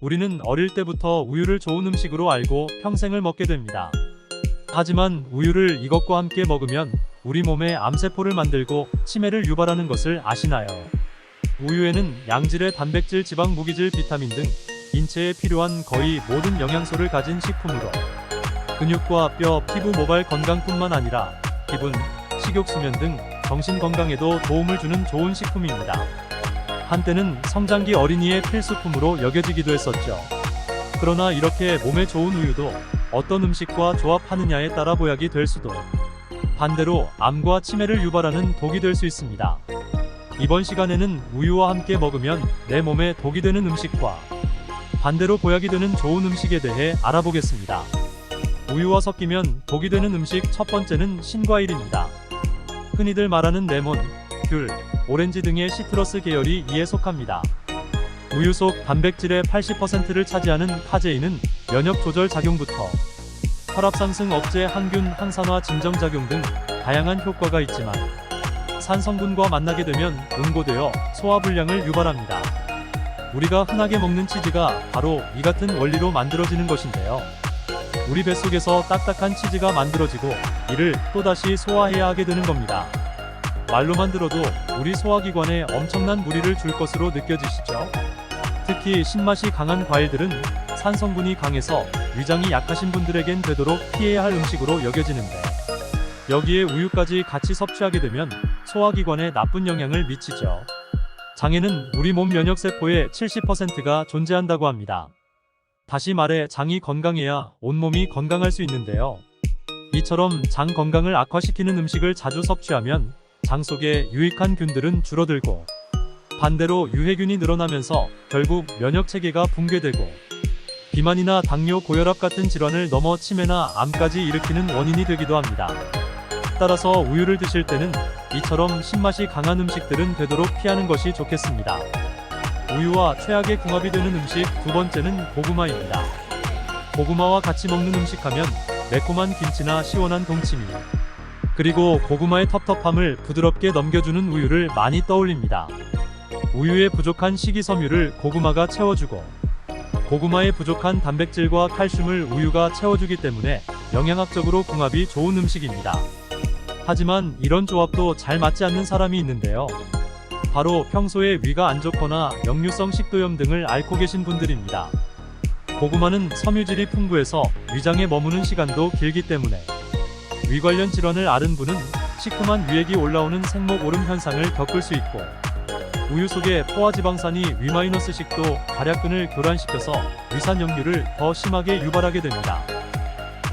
우리는 어릴 때부터 우유를 좋은 음식으로 알고 평생을 먹게 됩니다. 하지만 우유를 이것과 함께 먹으면 우리 몸에 암세포를 만들고 치매를 유발하는 것을 아시나요? 우유에는 양질의 단백질, 지방, 무기질, 비타민 등 인체에 필요한 거의 모든 영양소를 가진 식품으로 근육과 뼈, 피부, 모발 건강뿐만 아니라 기분, 식욕, 수면 등 정신 건강에도 도움을 주는 좋은 식품입니다. 한때는 성장기 어린이의 필수품으로 여겨지기도 했었죠. 그러나 이렇게 몸에 좋은 우유도 어떤 음식과 조합하느냐에 따라 보약이 될 수도, 반대로 암과 치매를 유발하는 독이 될 수 있습니다. 이번 시간에는 우유와 함께 먹으면 내 몸에 독이 되는 음식과 반대로 보약이 되는 좋은 음식에 대해 알아보겠습니다. 우유와 섞이면 독이 되는 음식 첫 번째는 신과일입니다. 흔히들 말하는 레몬, 귤, 오렌지 등의 시트러스 계열이 이에 속합니다. 우유 속 단백질의 80%를 차지하는 카제인은 면역 조절 작용부터 혈압 상승 억제, 항균, 항산화 진정 작용 등 다양한 효과가 있지만 산 성분과 만나게 되면 응고되어 소화불량을 유발합니다. 우리가 흔하게 먹는 치즈가 바로 이 같은 원리로 만들어지는 것인데요. 우리 뱃속에서 딱딱한 치즈가 만들어지고 이를 또다시 소화해야 하게 되는 겁니다. 말로만 들어도 우리 소화기관에 엄청난 무리를 줄 것으로 느껴지시죠? 특히 신맛이 강한 과일들은 산 성분이 강해서 위장이 약하신 분들에겐 되도록 피해야 할 음식으로 여겨지는데, 여기에 우유까지 같이 섭취하게 되면 소화기관에 나쁜 영향을 미치죠. 장에는 우리 몸 면역세포의 70%가 존재한다고 합니다. 다시 말해 장이 건강해야 온몸이 건강할 수 있는데요. 이처럼 장 건강을 악화시키는 음식을 자주 섭취하면 장 속의 유익한 균들은 줄어들고 반대로 유해균이 늘어나면서 결국 면역체계가 붕괴되고 비만이나 당뇨, 고혈압 같은 질환을 넘어 치매나 암까지 일으키는 원인이 되기도 합니다. 따라서 우유를 드실 때는 이처럼 신맛이 강한 음식들은 되도록 피하는 것이 좋겠습니다. 우유와 최악의 궁합이 되는 음식 두 번째는 고구마입니다. 고구마와 같이 먹는 음식하면 매콤한 김치나 시원한 동치미, 그리고 고구마의 텁텁함을 부드럽게 넘겨주는 우유를 많이 떠올립니다. 우유에 부족한 식이섬유를 고구마가 채워주고 고구마에 부족한 단백질과 칼슘을 우유가 채워주기 때문에 영양학적으로 궁합이 좋은 음식입니다. 하지만 이런 조합도 잘 맞지 않는 사람이 있는데요. 바로 평소에 위가 안 좋거나 역류성 식도염 등을 앓고 계신 분들입니다. 고구마는 섬유질이 풍부해서 위장에 머무는 시간도 길기 때문에 위 관련 질환을 앓은 분은 시큼한 위액이 올라오는 생목 오름 현상을 겪을 수 있고, 우유 속의 포화지방산이 위마이너스식도 발약근을 교란시켜서 위산 역류를 더 심하게 유발하게 됩니다.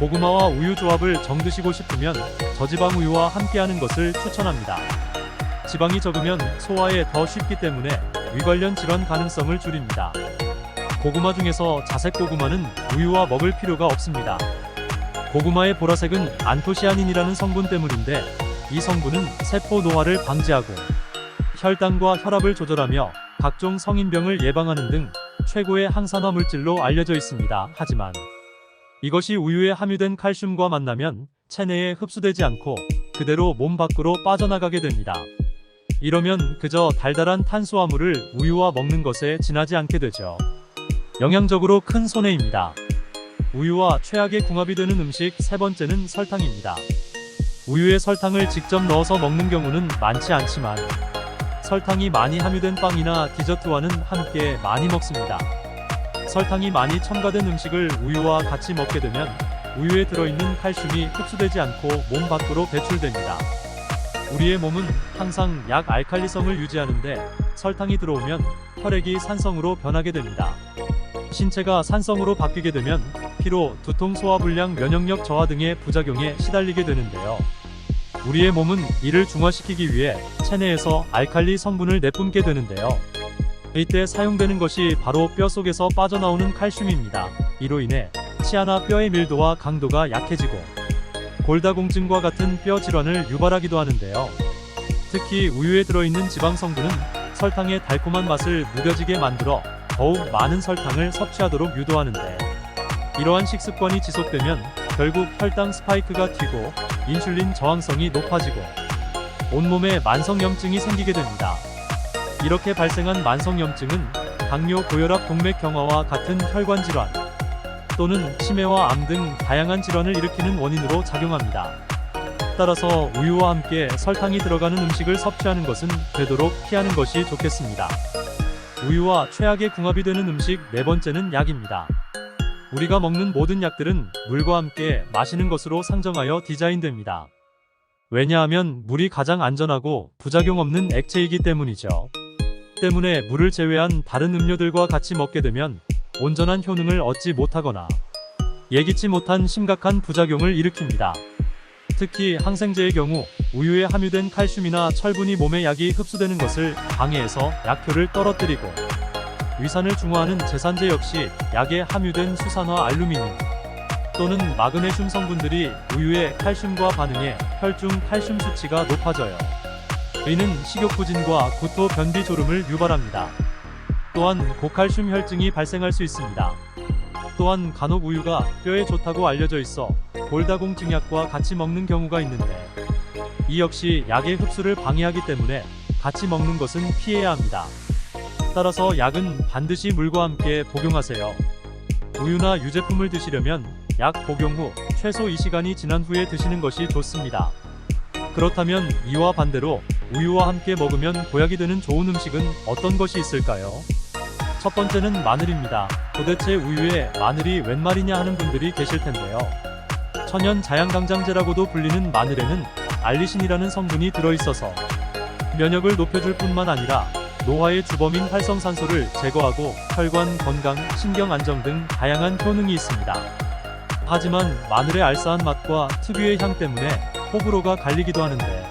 고구마와 우유 조합을 정드시고 싶으면 저지방 우유와 함께하는 것을 추천합니다. 지방이 적으면 소화에 더 쉽기 때문에 위 관련 질환 가능성을 줄입니다. 고구마 중에서 자색 고구마는 우유와 먹을 필요가 없습니다. 고구마의 보라색은 안토시아닌이라는 성분 때문인데, 이 성분은 세포 노화를 방지하고 혈당과 혈압을 조절하며 각종 성인병을 예방하는 등 최고의 항산화 물질로 알려져 있습니다. 하지만 이것이 우유에 함유된 칼슘과 만나면 체내에 흡수되지 않고 그대로 몸 밖으로 빠져나가게 됩니다. 이러면 그저 달달한 탄수화물을 우유와 먹는 것에 지나지 않게 되죠. 영양적으로 큰 손해입니다. 우유와 최악의 궁합이 되는 음식 세 번째는 설탕입니다. 우유에 설탕을 직접 넣어서 먹는 경우는 많지 않지만 설탕이 많이 함유된 빵이나 디저트와는 함께 많이 먹습니다. 설탕이 많이 첨가된 음식을 우유와 같이 먹게 되면 우유에 들어있는 칼슘이 흡수되지 않고 몸 밖으로 배출됩니다. 우리의 몸은 항상 약 알칼리성을 유지하는데 설탕이 들어오면 혈액이 산성으로 변하게 됩니다. 신체가 산성으로 바뀌게 되면 피로, 두통, 소화불량, 면역력 저하 등의 부작용에 시달리게 되는데요. 우리의 몸은 이를 중화시키기 위해 체내에서 알칼리 성분을 내뿜게 되는데요. 이때 사용되는 것이 바로 뼈 속에서 빠져나오는 칼슘입니다. 이로 인해 치아나 뼈의 밀도와 강도가 약해지고 골다공증과 같은 뼈 질환을 유발하기도 하는데요. 특히 우유에 들어있는 지방 성분은 설탕의 달콤한 맛을 무뎌지게 만들어 더욱 많은 설탕을 섭취하도록 유도하는데, 이러한 식습관이 지속되면 결국 혈당 스파이크가 튀고 인슐린 저항성이 높아지고 온몸에 만성염증이 생기게 됩니다. 이렇게 발생한 만성염증은 당뇨, 고혈압, 동맥 경화와 같은 혈관 질환 또는 치매와 암 등 다양한 질환을 일으키는 원인으로 작용합니다. 따라서 우유와 함께 설탕이 들어가는 음식을 섭취하는 것은 되도록 피하는 것이 좋겠습니다. 우유와 최악의 궁합이 되는 음식 네 번째는 약입니다. 우리가 먹는 모든 약들은 물과 함께 마시는 것으로 상정하여 디자인됩니다. 왜냐하면 물이 가장 안전하고 부작용 없는 액체이기 때문이죠. 때문에 물을 제외한 다른 음료들과 같이 먹게 되면 온전한 효능을 얻지 못하거나 예기치 못한 심각한 부작용을 일으킵니다. 특히 항생제의 경우 우유에 함유된 칼슘이나 철분이 몸에 약이 흡수되는 것을 방해해서 약효를 떨어뜨리고 위산을 중화하는 제산제 역시 약에 함유된 수산화 알루미늄 또는 마그네슘 성분들이 우유의 칼슘과 반응해 혈중 칼슘 수치가 높아져요. 이는 식욕부진과 구토, 변비, 졸음을 유발합니다. 또한 고칼슘 혈증이 발생할 수 있습니다. 또한 간혹 우유가 뼈에 좋다고 알려져 있어 골다공증 약과 같이 먹는 경우가 있는데 이 역시 약의 흡수를 방해하기 때문에 같이 먹는 것은 피해야 합니다. 따라서 약은 반드시 물과 함께 복용하세요. 우유나 유제품을 드시려면 약 복용 후 최소 2시간이 지난 후에 드시는 것이 좋습니다. 그렇다면 이와 반대로 우유와 함께 먹으면 보약이 되는 좋은 음식은 어떤 것이 있을까요? 첫 번째는 마늘입니다. 도대체 우유에 마늘이 웬 말이냐 하는 분들이 계실 텐데요. 천연 자양강장제라고도 불리는 마늘에는 알리신이라는 성분이 들어있어서 면역을 높여줄 뿐만 아니라 노화의 주범인 활성산소를 제거하고 혈관 건강, 신경 안정 등 다양한 효능이 있습니다. 하지만 마늘의 알싸한 맛과 특유의 향 때문에 호불호가 갈리기도 하는데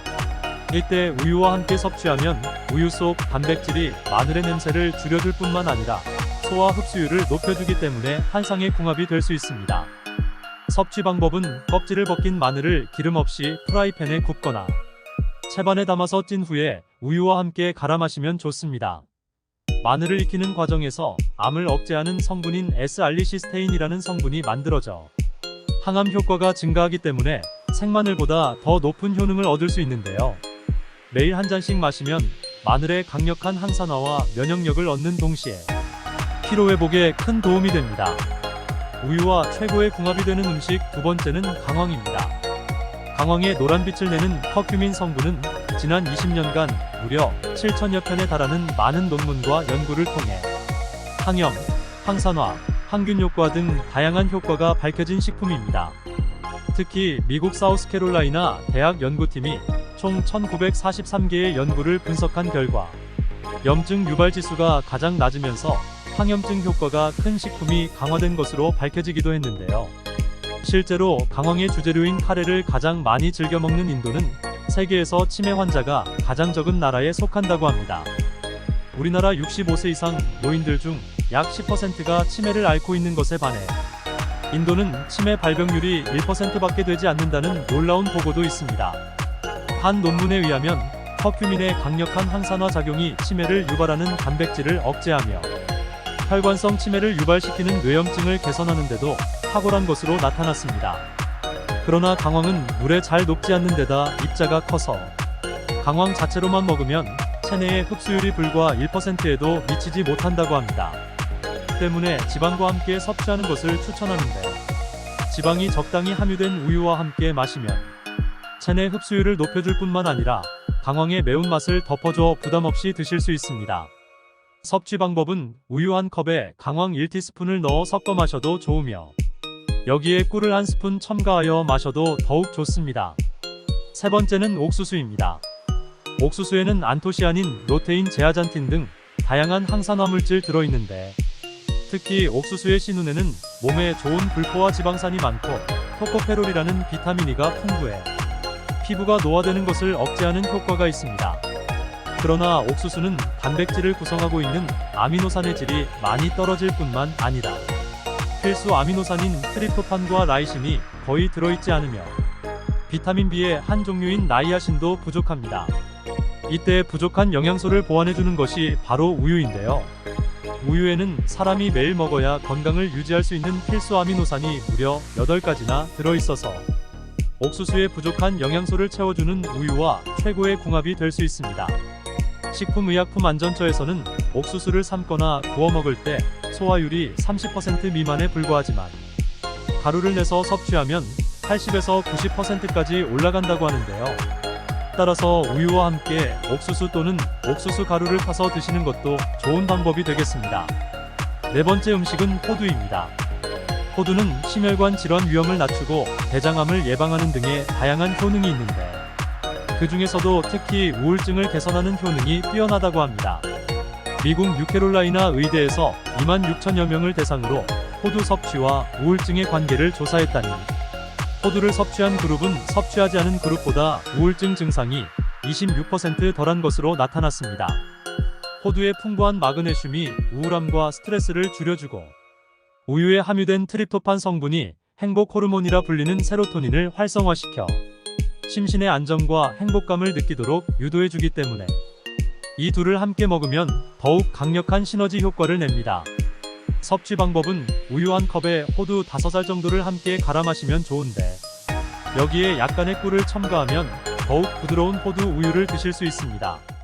이때 우유와 함께 섭취하면 우유 속 단백질이 마늘의 냄새를 줄여줄 뿐만 아니라 소화 흡수율을 높여주기 때문에 한상의 궁합이 될 수 있습니다. 섭취 방법은 껍질을 벗긴 마늘을 기름 없이 프라이팬에 굽거나 채반에 담아서 찐 후에 우유와 함께 갈아 마시면 좋습니다. 마늘을 익히는 과정에서 암을 억제하는 성분인 S알리시스테인이라는 성분이 만들어져 항암 효과가 증가하기 때문에 생마늘보다 더 높은 효능을 얻을 수 있는데요. 매일 한 잔씩 마시면 마늘의 강력한 항산화와 면역력을 얻는 동시에 피로회복에 큰 도움이 됩니다. 우유와 최고의 궁합이 되는 음식 두 번째는 강황입니다. 강황의 노란빛을 내는 커큐민 성분은 지난 20년간 무려 7천여 편에 달하는 많은 논문과 연구를 통해 항염, 항산화, 항균 효과 등 다양한 효과가 밝혀진 식품입니다. 특히 미국 사우스캐롤라이나 대학 연구팀이 총 1943개의 연구를 분석한 결과 염증 유발 지수가 가장 낮으면서 항염증 효과가 큰 식품이 강화된 것으로 밝혀지기도 했는데요. 실제로 강황의 주재료인 카레를 가장 많이 즐겨 먹는 인도는 세계에서 치매 환자가 가장 적은 나라에 속한다고 합니다. 우리나라 65세 이상 노인들 중 약 10%가 치매를 앓고 있는 것에 반해 인도는 치매 발병률이 1%밖에 되지 않는다는 놀라운 보고도 있습니다. 한 논문에 의하면 커큐민의 강력한 항산화 작용이 치매를 유발하는 단백질을 억제하며 혈관성 치매를 유발시키는 뇌염증을 개선하는 데도 탁월한 것으로 나타났습니다. 그러나 강황은 물에 잘 녹지 않는 데다 입자가 커서 강황 자체로만 먹으면 체내의 흡수율이 불과 1%에도 미치지 못한다고 합니다. 때문에 지방과 함께 섭취하는 것을 추천하는데 지방이 적당히 함유된 우유와 함께 마시면 체내 흡수율을 높여줄 뿐만 아니라 강황의 매운맛을 덮어줘 부담없이 드실 수 있습니다. 섭취 방법은 우유 한 컵에 강황 1티스푼을 넣어 섞어 마셔도 좋으며 여기에 꿀을 한 스푼 첨가하여 마셔도 더욱 좋습니다. 세 번째는 옥수수입니다. 옥수수에는 안토시아닌, 로테인, 제아잔틴 등 다양한 항산화 물질 들어있는데 특히 옥수수의 신운에는 몸에 좋은 불포화 지방산이 많고 토코페롤이라는 비타민 E가 풍부해 피부가 노화되는 것을 억제하는 효과가 있습니다. 그러나 옥수수는 단백질을 구성하고 있는 아미노산의 질이 많이 떨어질 뿐만 아니라 필수 아미노산인 트립토판과 라이신이 거의 들어있지 않으며 비타민 B의 한 종류인 나이아신도 부족합니다. 이때 부족한 영양소를 보완해주는 것이 바로 우유인데요. 우유에는 사람이 매일 먹어야 건강을 유지할 수 있는 필수 아미노산이 무려 8가지나 들어있어서 옥수수의 부족한 영양소를 채워주는 우유와 최고의 궁합이 될 수 있습니다. 식품의약품안전처에서는 옥수수를 삶거나 구워 먹을 때 소화율이 30% 미만에 불과하지만 가루를 내서 섭취하면 80에서 90%까지 올라간다고 하는데요. 따라서 우유와 함께 옥수수 또는 옥수수 가루를 타서 드시는 것도 좋은 방법이 되겠습니다. 네 번째 음식은 호두입니다. 호두는 심혈관 질환 위험을 낮추고 대장암을 예방하는 등의 다양한 효능이 있는데 그 중에서도 특히 우울증을 개선하는 효능이 뛰어나다고 합니다. 미국 유캐롤라이나 의대에서 26,000여 명을 대상으로 호두 섭취와 우울증의 관계를 조사했다니 호두를 섭취한 그룹은 섭취하지 않은 그룹보다 우울증 증상이 26% 덜한 것으로 나타났습니다. 호두의 풍부한 마그네슘이 우울함과 스트레스를 줄여주고 우유에 함유된 트립토판 성분이 행복 호르몬이라 불리는 세로토닌을 활성화시켜 심신의 안정과 행복감을 느끼도록 유도해주기 때문에 이 둘을 함께 먹으면 더욱 강력한 시너지 효과를 냅니다. 섭취 방법은 우유 한 컵에 호두 5알 정도를 함께 갈아 마시면 좋은데 여기에 약간의 꿀을 첨가하면 더욱 부드러운 호두 우유를 드실 수 있습니다.